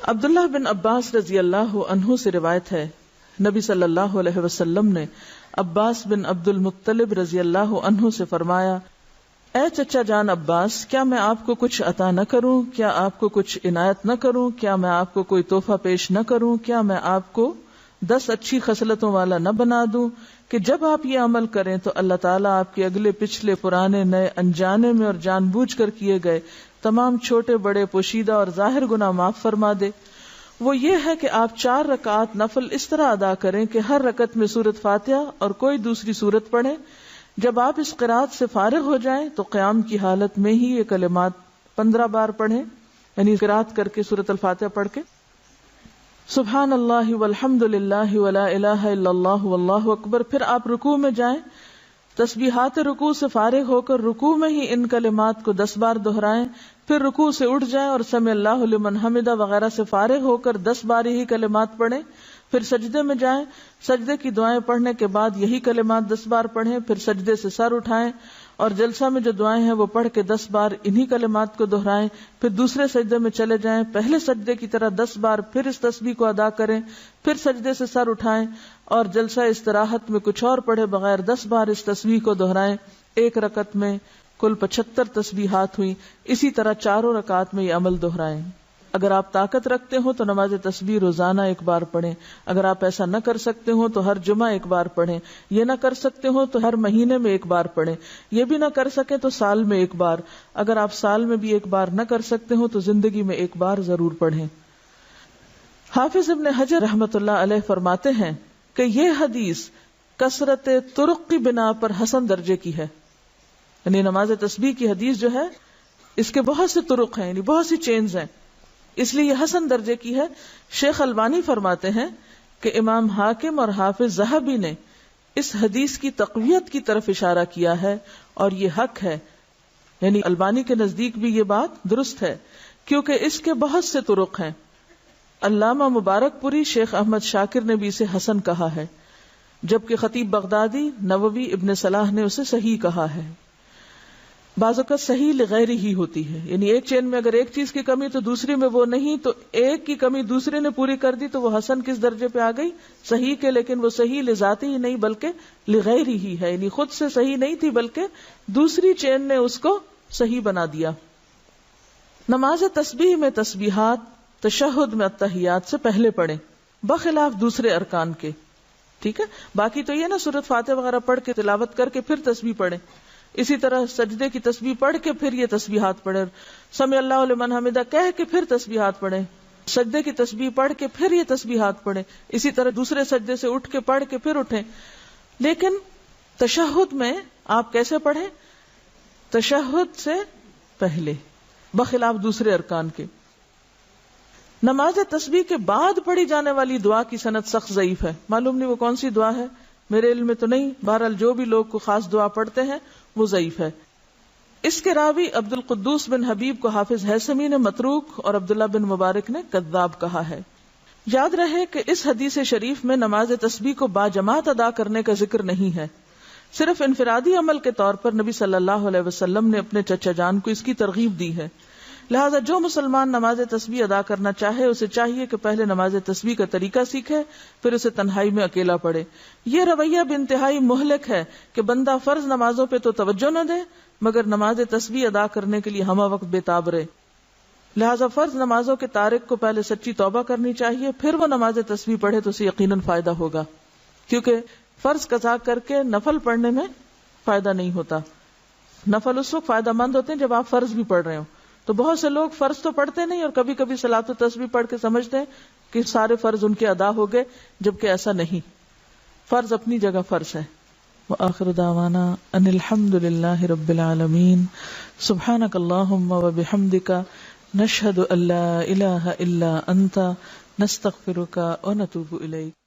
عبداللہ بن عباس رضی اللہ عنہ سے روایت ہے، نبی صلی اللہ علیہ وسلم نے عباس بن عبد المطلب رضی اللہ عنہ سے فرمایا، اے چچا جان عباس، کیا میں آپ کو کچھ عطا نہ کروں؟ کیا آپ کو کچھ عنایت نہ کروں؟ کیا میں آپ کو کوئی تحفہ پیش نہ کروں؟ کیا میں آپ کو 10 اچھی خصلتوں والا نہ بنا دوں کہ جب آپ یہ عمل کریں تو اللہ تعالیٰ آپ کے اگلے پچھلے پرانے نئے انجانے میں اور جان بوجھ کر کیے گئے تمام چھوٹے بڑے پوشیدہ اور ظاہر گناہ معاف فرما دے؟ وہ یہ ہے کہ آپ 4 رکعات نفل اس طرح ادا کریں کہ ہر رکعت میں سورۃ فاتحہ اور کوئی دوسری سورت پڑھیں۔ جب آپ اس قرات سے فارغ ہو جائیں تو قیام کی حالت میں ہی یہ کلمات 15 بار پڑھیں، یعنی قرات کر کے سورۃ الفاتحہ پڑھ کے سبحان اللہ والحمد للہ ولا الہ الا اللہ واللہ اکبر۔ پھر آپ رکوع میں جائیں، تسبیحات رکوع سے فارغ ہو کر رکوع میں ہی ان کلمات کو 10 بار دہرائیں، پھر رکوع سے اٹھ جائیں اور سمع اللہ لمن حمدہ وغیرہ سے فارغ ہو کر 10 بار یہی کلمات پڑھیں، پھر سجدے میں جائیں، سجدے کی دعائیں پڑھنے کے بعد یہی کلمات 10 بار پڑھیں، پھر سجدے سے سر اٹھائیں اور جلسہ میں جو دعائیں ہیں وہ پڑھ کے 10 بار انہی کلمات کو دہرائیں، پھر دوسرے سجدے میں چلے جائیں، پہلے سجدے کی طرح 10 بار پھر اس تسبیح کو ادا کریں، پھر سجدے سے سر اٹھائیں اور جلسہ استراحت میں کچھ اور پڑھے بغیر 10 بار اس تسبیح کو دہرائیں۔ ایک رکعت میں کل 75 تسبیحات ہوئی، اسی طرح 4 رکعات میں یہ عمل دہرائیں۔ اگر آپ طاقت رکھتے ہو تو نماز تسبیح روزانہ 1 بار پڑھیں، اگر آپ ایسا نہ کر سکتے ہو تو ہر جمعہ 1 بار پڑھیں، یہ نہ کر سکتے ہو تو ہر مہینے میں 1 بار پڑھیں، یہ بھی نہ کر سکیں تو سال میں 1 بار، اگر آپ سال میں بھی 1 بار نہ کر سکتے ہو تو زندگی میں 1 بار ضرور پڑھیں۔ حافظ ابن حجر رحمۃ اللہ علیہ فرماتے ہیں کہ یہ حدیث کثرت طرق کی بنا پر حسن درجے کی ہے، یعنی نماز تسبیح کی حدیث جو ہے اس کے بہت سے طرق ہیں، یعنی بہت سی چینز ہیں، اس لیے یہ حسن درجے کی ہے۔ شیخ البانی فرماتے ہیں کہ امام حاکم اور حافظ ذہبی نے اس حدیث کی تقویت کی طرف اشارہ کیا ہے اور یہ حق ہے، یعنی البانی کے نزدیک بھی یہ بات درست ہے کیونکہ اس کے بہت سے طرق ہیں۔ علامہ مبارک پوری شیخ احمد شاکر نے بھی اسے حسن کہا ہے، جبکہ خطیب بغدادی، نووی، ابن صلاح نے اسے صحیح کہا ہے۔ بعض اوقات صحیح لغیر ہی ہوتی ہے، یعنی ایک چین میں اگر ایک چیز کی کمی تو دوسری میں وہ نہیں، تو ایک کی کمی دوسرے نے پوری کر دی تو وہ حسن کس درجے پہ آ گئی؟ صحیح کے، لیکن وہ صحیح لذاتی ہی نہیں بلکہ لغیر ہی ہے، یعنی خود سے صحیح نہیں تھی بلکہ دوسری چین نے اس کو صحیح بنا دیا۔ نماز تسبیح میں تسبیحات تشہد میں التحیات سے پہلے پڑھیں، بخلاف دوسرے ارکان کے، ٹھیک ہے؟ باقی تو یہ نا سورۃ فاتحہ وغیرہ پڑھ کے تلاوت کر کے پھر تسبیح پڑھیں، اسی طرح سجدے کی تسبیح پڑھ کے پھر یہ تسبیحات پڑھیں، سمع اللہ لمن حمدہ کہہ کے پھر تسبیحات پڑھیں، سجدے کی تسبیح پڑھ کے پھر یہ تسبیحات پڑھیں، اسی طرح دوسرے سجدے سے اٹھ کے پڑھ کے پھر اٹھیں۔ لیکن تشہد میں آپ کیسے پڑھیں؟ تشہد سے پہلے، بخلاف دوسرے ارکان کے۔ نماز تسبیح کے بعد پڑھی جانے والی دعا کی سند سخت ضعیف ہے، معلوم نہیں وہ کون سی دعا ہے، میرے علم میں تو نہیں، بہرحال جو بھی لوگ کو خاص دعا پڑھتے ہیں وہ ضعیف ہے۔ اس کے راوی عبد القدوس بن حبیب کو حافظ ہیثمی نے متروک اور عبداللہ بن مبارک نے کذاب کہا ہے۔ یاد رہے کہ اس حدیث شریف میں نماز تسبیح کو باجماعت ادا کرنے کا ذکر نہیں ہے، صرف انفرادی عمل کے طور پر نبی صلی اللہ علیہ وسلم نے اپنے چچا جان کو اس کی ترغیب دی ہے۔ لہذا جو مسلمان نماز تسبیح ادا کرنا چاہے اسے چاہیے کہ پہلے نماز تسبیح کا طریقہ سیکھے، پھر اسے تنہائی میں اکیلا پڑھے۔ یہ رویہ بھی انتہائی مہلک ہے کہ بندہ فرض نمازوں پہ تو توجہ نہ دے مگر نماز تسبیح ادا کرنے کے لیے ہمہ وقت بے تاب رہے۔ لہذا فرض نمازوں کے تارک کو پہلے سچی توبہ کرنی چاہیے، پھر وہ نماز تسبیح پڑھے تو اسے یقیناً فائدہ ہوگا، کیونکہ فرض قضا کر کے نفل پڑھنے میں فائدہ نہیں ہوتا۔ نفل اس وقت فائدہ مند ہوتے ہیں جب آپ فرض بھی پڑھ رہے ہو، تو بہت سے لوگ فرض تو پڑھتے نہیں اور کبھی کبھی صلاۃ و تسبیح پڑھ کے سمجھتے ہیں کہ سارے فرض ان کے ادا ہو گئے، جبکہ ایسا نہیں، فرض اپنی جگہ فرض ہے۔ وآخر دعوانا ان الحمد للہ رب العالمین، سبحانک اللہم وبحمدک، نشہد ان لا الہ الا انت، نستغفرک ونتوب الیک۔